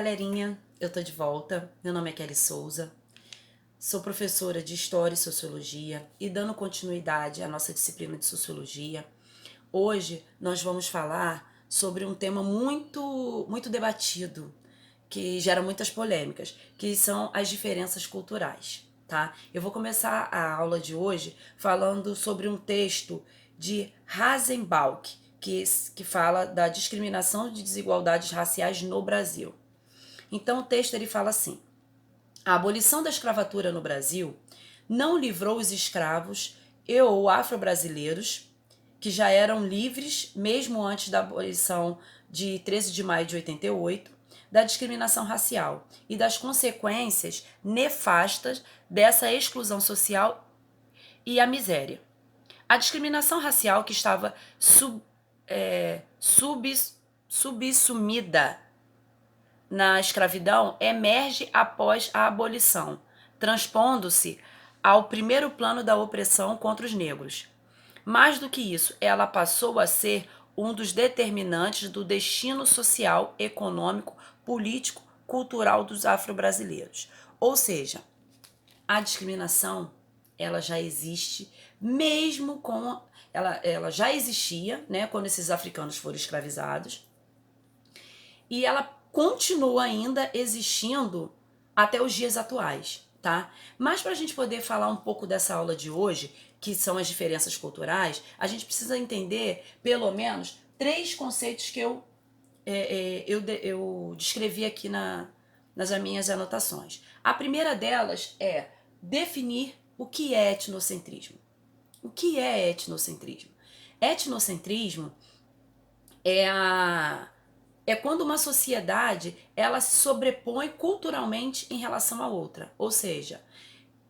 galerinha, eu tô de volta. Meu nome é Kelly Souza, sou professora de História e Sociologia e dando continuidade à nossa disciplina de Sociologia. Hoje nós vamos falar sobre um tema muito debatido, que gera muitas polêmicas, que são as diferenças culturais, tá? Eu vou começar a aula de hoje falando sobre um texto de Hasenbalch, que fala da discriminação de desigualdades raciais no Brasil. Então o texto ele fala assim: a abolição da escravatura no Brasil não livrou os escravos e ou afro-brasileiros, que já eram livres mesmo antes da abolição de 13 de maio de 88, da discriminação racial e das consequências nefastas dessa exclusão social e a miséria. A discriminação racial que estava subsumida na escravidão emerge após a abolição, transpondo-se ao primeiro plano da opressão contra os negros. Mais do que isso, ela passou a ser um dos determinantes do destino social, econômico, político, cultural dos afro-brasileiros. Ou seja, a discriminação ela já existe, mesmo com ela já existia, né, quando esses africanos foram escravizados, e ela continua ainda existindo até os dias atuais, tá? Mas para a gente poder falar um pouco dessa aula de hoje, que são as diferenças culturais, a gente precisa entender pelo menos 3 conceitos que eu descrevi aqui nas minhas anotações. A primeira delas é definir o que é etnocentrismo. O que é etnocentrismo? Etnocentrismo é quando uma sociedade ela se sobrepõe culturalmente em relação à outra, ou seja,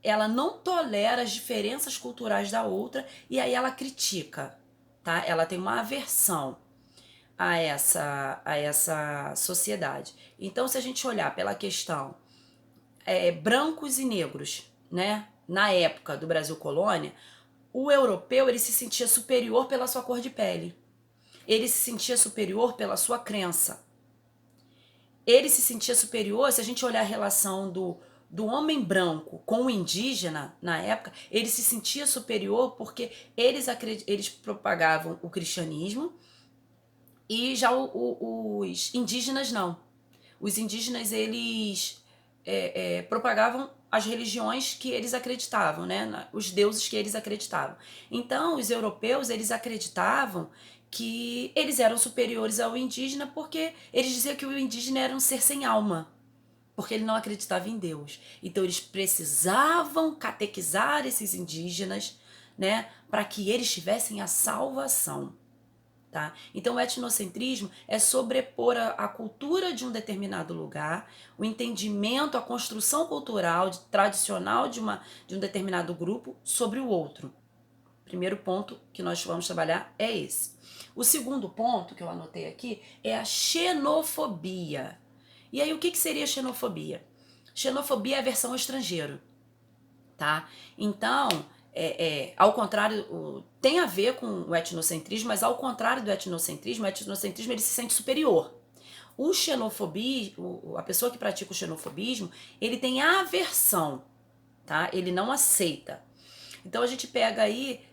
ela não tolera as diferenças culturais da outra e aí ela critica, tá? Ela tem uma aversão a essa sociedade. Então, se a gente olhar pela questão brancos e negros, né? Na época do Brasil colônia, o europeu ele se sentia superior pela sua cor de pele. Ele se sentia superior pela sua crença. Ele se sentia superior, se a gente olhar a relação do homem branco com o indígena na época, ele se sentia superior porque eles propagavam o cristianismo e já os indígenas não. Os indígenas, eles propagavam as religiões que eles acreditavam, né? Os deuses que eles acreditavam. Então, os europeus, eles acreditavam que eles eram superiores ao indígena porque eles diziam que o indígena era um ser sem alma, porque ele não acreditava em Deus. Então, eles precisavam catequizar esses indígenas, né? Para que eles tivessem a salvação. Tá? Então, o etnocentrismo é sobrepor a cultura de um determinado lugar, o entendimento, a construção cultural tradicional de um determinado grupo sobre o outro. Primeiro ponto que nós vamos trabalhar é esse. O segundo ponto que eu anotei aqui é a xenofobia. E aí, o que seria xenofobia? Xenofobia é a versão estrangeiro, tá? Então, ao contrário, tem a ver com o etnocentrismo, mas ao contrário do etnocentrismo, o etnocentrismo ele se sente superior. O xenofobismo, a pessoa que pratica o xenofobismo, ele tem aversão, tá? Ele não aceita. Então a gente pega aí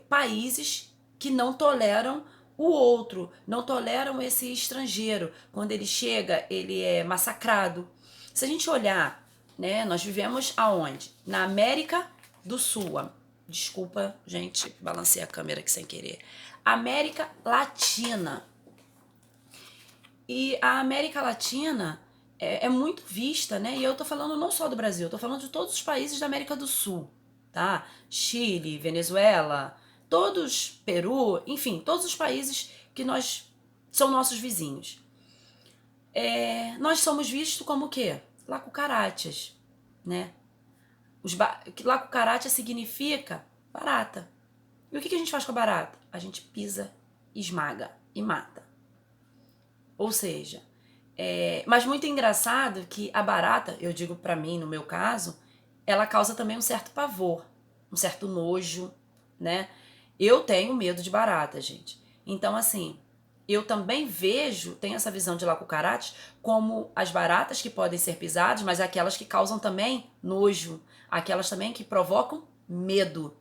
países que não toleram o outro, não toleram esse estrangeiro. Quando ele chega, ele é massacrado. Se a gente olhar, né, nós vivemos aonde? Na América do Sul. Desculpa, gente, balancei a câmera aqui sem querer. América Latina. E a América Latina é muito vista, né? E eu tô falando não só do Brasil, eu tô falando de todos os países da América do Sul, tá? Chile, Venezuela, todos, Peru, enfim, todos os países que são nossos vizinhos. Nós somos vistos como o quê? Lacucaratas, né? Lacucaratia significa barata. E o que a gente faz com a barata? A gente pisa, esmaga e mata. Ou seja, mas muito engraçado que a barata, eu digo pra mim, no meu caso, ela causa também um certo pavor, um certo nojo, né? Eu tenho medo de barata, gente. Então, assim, eu também vejo, tenho essa visão de Lacocarates, como as baratas que podem ser pisadas, mas aquelas que causam também nojo, aquelas também que provocam medo,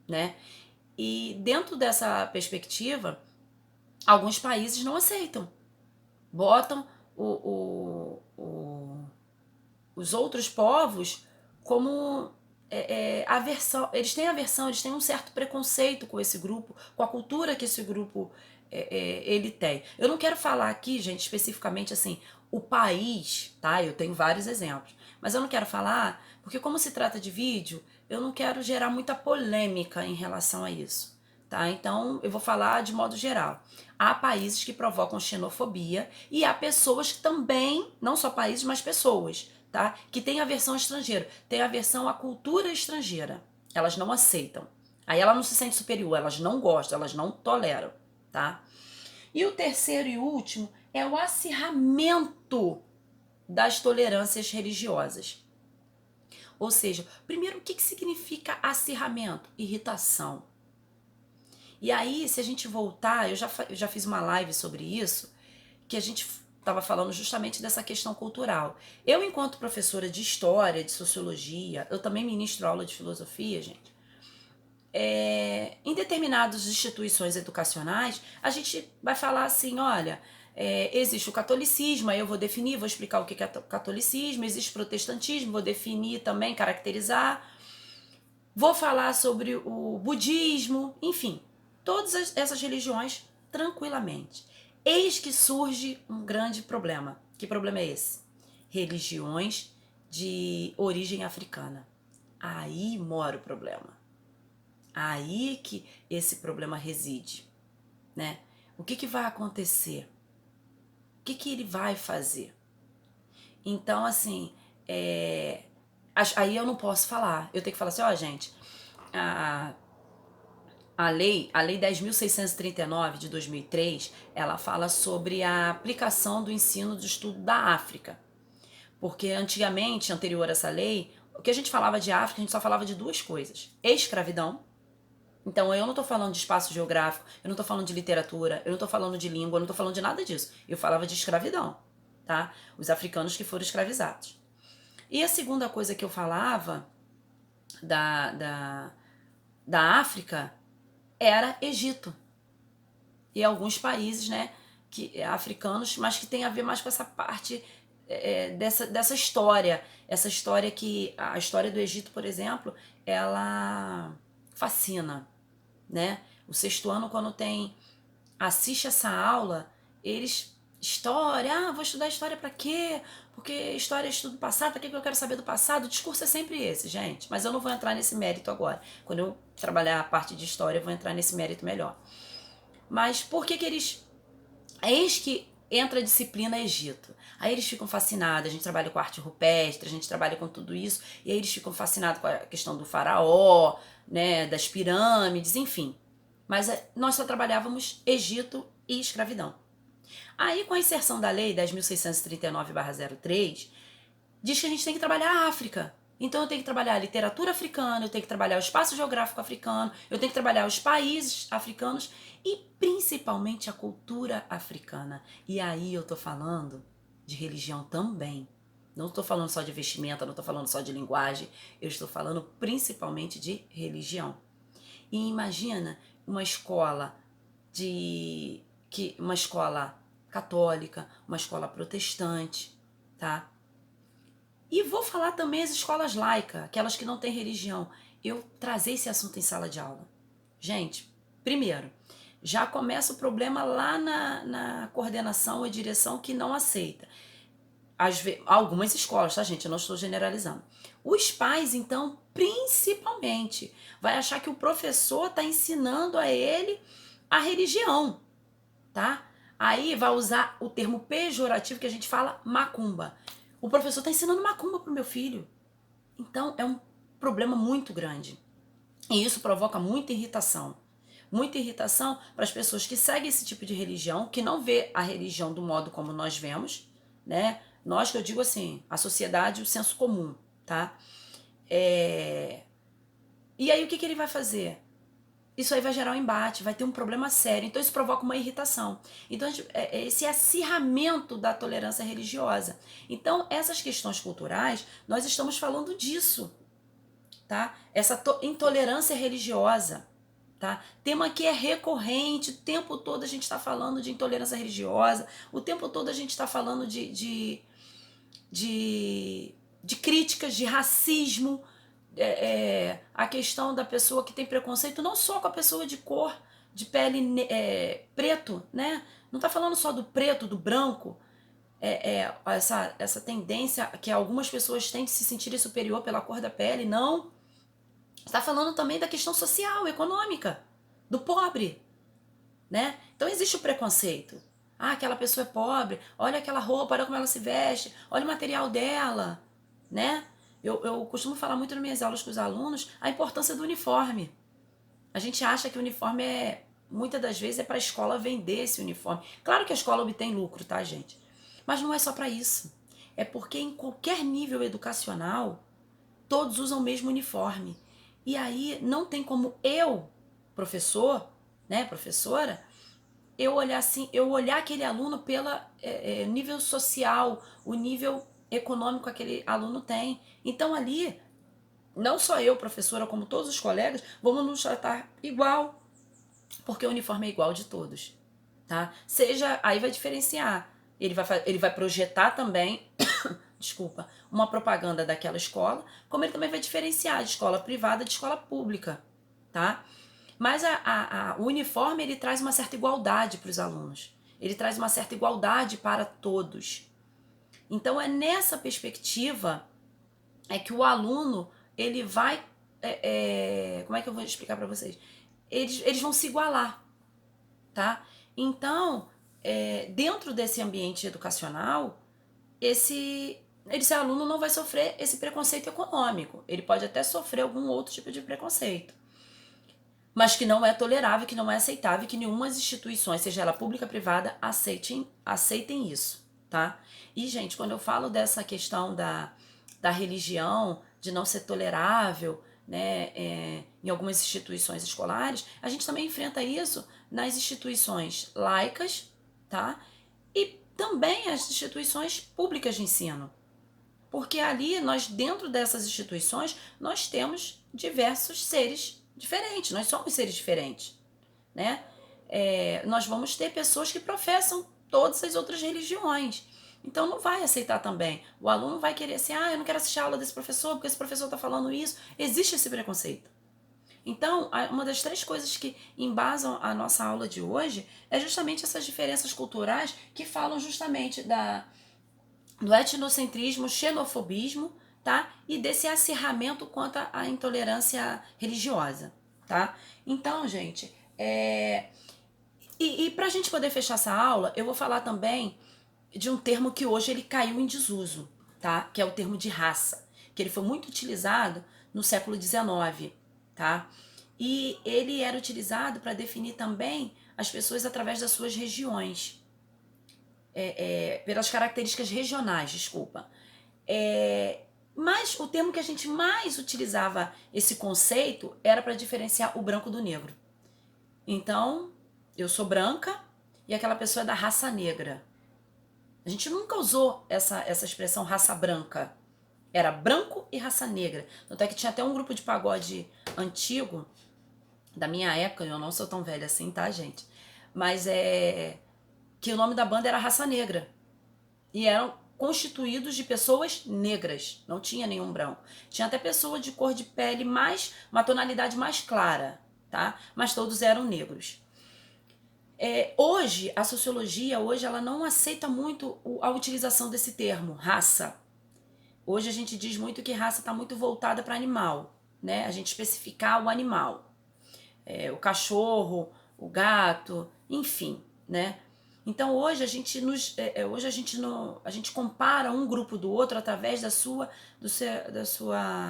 né? E dentro dessa perspectiva, alguns países não aceitam. Botam os outros povos como aversão. Eles têm aversão, eles têm um certo preconceito com esse grupo, com a cultura que esse grupo ele tem. Eu não quero falar aqui, gente, especificamente assim, o país, tá? Eu tenho vários exemplos. Mas eu não quero falar, porque como se trata de vídeo, eu não quero gerar muita polêmica em relação a isso. Tá? Então, eu vou falar de modo geral. Há países que provocam xenofobia e há pessoas que também, não só países, mas pessoas, tá? Que têm aversão ao estrangeiro, têm aversão à cultura estrangeira. Elas não aceitam. Aí ela não se sente superior, elas não gostam, elas não toleram, tá? E o terceiro e último é o acirramento das tolerâncias religiosas. Ou seja, primeiro, o que significa acirramento? Irritação. E aí, se a gente voltar, eu já fiz uma live sobre isso, que a gente estava falando justamente dessa questão cultural. Eu, enquanto professora de história, de sociologia, eu também ministro aula de filosofia, gente. Em determinadas instituições educacionais, a gente vai falar assim, olha, existe o catolicismo, aí eu vou definir, vou explicar o que é catolicismo, existe o protestantismo, vou definir também, caracterizar, vou falar sobre o budismo, enfim, todas essas religiões tranquilamente. Eis que surge um grande problema. Que problema é esse? Religiões de origem africana. Aí mora o problema. Aí que esse problema reside, né? O que vai acontecer? O que ele vai fazer? Então, assim, aí eu não posso falar. Eu tenho que falar assim, ó, gente, a lei 10.639 de 2003, ela fala sobre a aplicação do ensino do estudo da África. Porque antigamente, anterior a essa lei, o que a gente falava de África, a gente só falava de duas coisas. Escravidão. Então eu não tô falando de espaço geográfico, eu não tô falando de literatura, eu não tô falando de língua, eu não tô falando de nada disso. Eu falava de escravidão, tá? Os africanos que foram escravizados. E a segunda coisa que eu falava da África era Egito. E alguns países, né, africanos, mas que tem a ver mais com essa parte dessa história. Essa história que, a história do Egito, por exemplo, ela fascina, né? O sexto ano, quando assiste essa aula, eles vou estudar história pra quê? Porque história é estudo do passado, pra que eu quero saber do passado? O discurso é sempre esse, gente. Mas eu não vou entrar nesse mérito agora. Quando eu trabalhar a parte de história, eu vou entrar nesse mérito melhor. Mas por que eles... Eis que entra a disciplina Egito. Aí eles ficam fascinados, a gente trabalha com arte rupestre, a gente trabalha com tudo isso, e aí eles ficam fascinados com a questão do faraó, né, das pirâmides, enfim. Mas nós só trabalhávamos Egito e escravidão. Aí, com a inserção da lei 10.639/03, diz que a gente tem que trabalhar a África. Então eu tenho que trabalhar a literatura africana, eu tenho que trabalhar o espaço geográfico africano, eu tenho que trabalhar os países africanos e principalmente a cultura africana. E aí eu tô falando de religião também. Não estou falando só de vestimenta, não estou falando só de linguagem, eu estou falando principalmente de religião. E imagina uma escola uma escola católica, uma escola protestante, tá? E vou falar também as escolas laicas, aquelas que não têm religião. Eu trazer esse assunto em sala de aula. Gente, primeiro, já começa o problema lá na coordenação e direção que não aceita. Algumas escolas, tá, gente? Eu não estou generalizando. Os pais, então, principalmente, vai achar que o professor está ensinando a ele a religião, tá? Aí vai usar o termo pejorativo que a gente fala macumba. O professor está ensinando macumba pro meu filho. Então é um problema muito grande. E isso provoca muita irritação. Muita irritação para as pessoas que seguem esse tipo de religião, que não vê a religião do modo como nós vemos, né? Nós, que eu digo assim, a sociedade, o senso comum, tá? E aí o que ele vai fazer? isso aí vai gerar um embate, vai ter um problema sério. Então isso provoca uma irritação. Então esse acirramento da tolerância religiosa. Então essas questões culturais, nós estamos falando disso, tá? Essa intolerância religiosa, tá? Tema que é recorrente, o tempo todo a gente está falando de intolerância religiosa, o tempo todo a gente está falando de críticas, de racismo, a questão da pessoa que tem preconceito não só com a pessoa de cor, de pele preto, né? Não está falando só do preto, do branco, essa tendência que algumas pessoas têm de se sentirem superior pela cor da pele, não. Está falando também da questão social, econômica, do pobre, né? Então existe o preconceito. Ah, aquela pessoa é pobre, olha aquela roupa, olha como ela se veste, olha o material dela, né? Eu costumo falar muito nas minhas aulas com os alunos a importância do uniforme. A gente acha que o uniforme muitas das vezes é para a escola vender esse uniforme. Claro que a escola obtém lucro, tá, gente? Mas não é só para isso. É porque em qualquer nível educacional, todos usam o mesmo uniforme. E aí não tem como eu, professor, né, professora, eu olhar assim, eu olhar aquele aluno pela nível social, o nível econômico que aquele aluno tem. Então ali, não só eu, professora, como todos os colegas, vamos nos tratar igual, porque o uniforme é igual de todos, tá? Seja, aí vai diferenciar. Ele vai projetar também, desculpa, uma propaganda daquela escola, como ele também vai diferenciar de escola privada de escola pública, tá? Mas o uniforme, ele traz uma certa igualdade para os alunos. Ele traz uma certa igualdade para todos. Então é nessa perspectiva que o aluno, ele vai... como é que eu vou explicar para vocês? Eles vão se igualar, tá? Então, dentro desse ambiente educacional, esse aluno não vai sofrer esse preconceito econômico. Ele pode até sofrer algum outro tipo de preconceito, mas que não é tolerável, que não é aceitável, que nenhuma instituições, seja ela pública ou privada, aceitem isso, tá? E, gente, quando eu falo dessa questão da religião, de não ser tolerável, né, em algumas instituições escolares, a gente também enfrenta isso nas instituições laicas, tá? E também as instituições públicas de ensino. Porque ali, nós, dentro dessas instituições, nós temos diversos seres diferentes, nós somos seres diferentes, né? Nós vamos ter pessoas que professam todas as outras religiões. Então não vai aceitar também. O aluno vai querer assim, eu não quero assistir a aula desse professor, porque esse professor está falando isso. Existe esse preconceito. Então, uma das 3 coisas que embasam a nossa aula de hoje é justamente essas diferenças culturais que falam justamente do etnocentrismo, xenofobismo, tá? E desse acirramento quanto à intolerância religiosa, tá? Então, gente, e pra gente poder fechar essa aula, eu vou falar também de um termo que hoje ele caiu em desuso, tá? Que é o termo de raça, que ele foi muito utilizado no século XIX, tá? E ele era utilizado para definir também as pessoas através das suas regiões, pelas características regionais, desculpa. Mas o termo que a gente mais utilizava esse conceito era para diferenciar o branco do negro. Então, eu sou branca e aquela pessoa é da raça negra. A gente nunca usou essa expressão raça branca. Era branco e raça negra. Tanto é que tinha até um grupo de pagode antigo, da minha época, eu não sou tão velha assim, tá, gente? Mas que o nome da banda era Raça Negra. E eram constituídos de pessoas negras, não tinha nenhum branco. Tinha até pessoa de cor de pele uma tonalidade mais clara, tá? Mas todos eram negros. Hoje, a sociologia, ela não aceita muito a utilização desse termo, raça. Hoje a gente diz muito que raça está muito voltada para animal, né? A gente especificar o animal. O cachorro, o gato, enfim, né? Então hoje a gente a gente compara um grupo do outro através a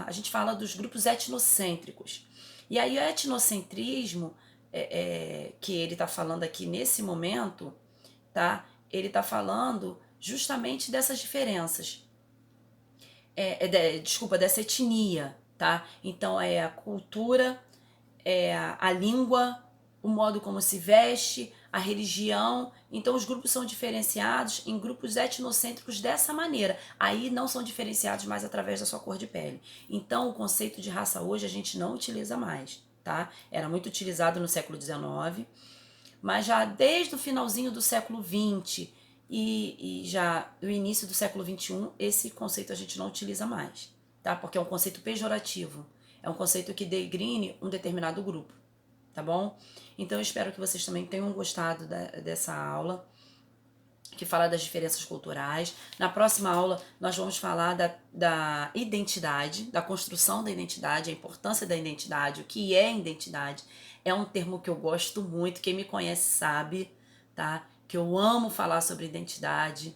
gente fala dos grupos etnocêntricos. E aí o etnocentrismo que ele está falando aqui nesse momento, tá? Ele está falando justamente dessas diferenças, desculpa, dessa etnia, tá? Então é a cultura, a língua, o modo como se veste, a religião. Então os grupos são diferenciados em grupos etnocêntricos dessa maneira. Aí não são diferenciados mais através da sua cor de pele. Então o conceito de raça hoje a gente não utiliza mais, tá? Era muito utilizado no século XIX, mas já desde o finalzinho do século XX e já no início do século XXI, esse conceito a gente não utiliza mais, tá? Porque é um conceito pejorativo. É um conceito que degrine um determinado grupo, tá bom? Então eu espero que vocês também tenham gostado dessa aula, que fala das diferenças culturais. Na próxima aula nós vamos falar da identidade, da construção da identidade, a importância da identidade, o que é identidade. É um termo que eu gosto muito, quem me conhece sabe, tá? Que eu amo falar sobre identidade.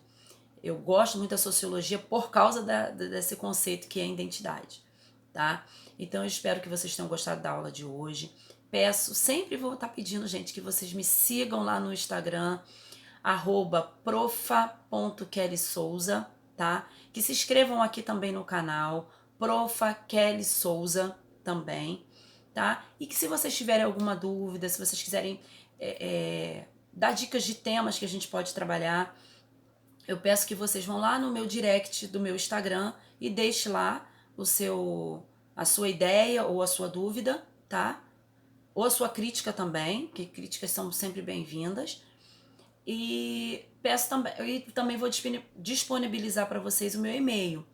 Eu gosto muito da sociologia por causa desse conceito que é identidade, tá? Então eu espero que vocês tenham gostado da aula de hoje. Peço, sempre vou estar pedindo, gente, que vocês me sigam lá no Instagram, @profa.kellysouza, tá? Que se inscrevam aqui também no canal, Profa Kelly Souza também, tá? E que se vocês tiverem alguma dúvida, se vocês quiserem dar dicas de temas que a gente pode trabalhar, eu peço que vocês vão lá no meu direct do meu Instagram e deixe lá a sua ideia ou a sua dúvida, tá? Ou a sua crítica também, que críticas são sempre bem-vindas. E peço também, e também vou disponibilizar para vocês o meu e-mail,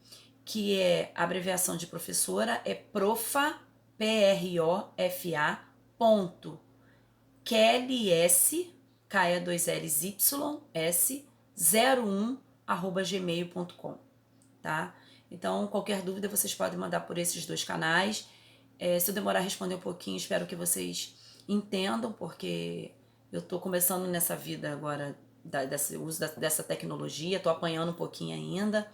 que é a abreviação de professora, é profa, P-R-O-F-A, ponto, KLS, Kaia 2Ls Y, S, 01, @gmail.com, tá? Então, qualquer dúvida vocês podem mandar por esses dois canais. Se eu demorar a responder um pouquinho, espero que vocês entendam, porque eu tô começando nessa vida agora desse uso dessa tecnologia, tô apanhando um pouquinho ainda,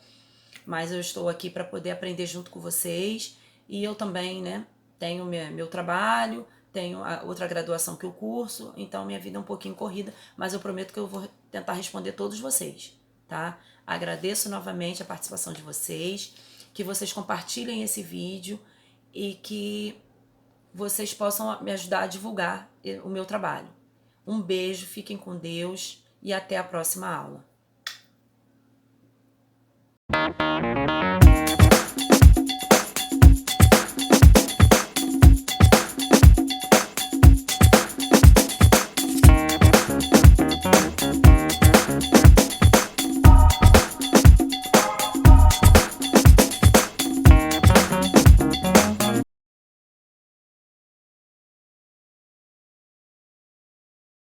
mas eu estou aqui para poder aprender junto com vocês. E eu também, né, tenho meu trabalho, tenho a outra graduação que eu curso, então minha vida é um pouquinho corrida, mas eu prometo que eu vou tentar responder todos vocês, tá? Agradeço novamente a participação de vocês, que vocês compartilhem esse vídeo e que vocês possam me ajudar a divulgar o meu trabalho. Um beijo, fiquem com Deus e até a próxima aula.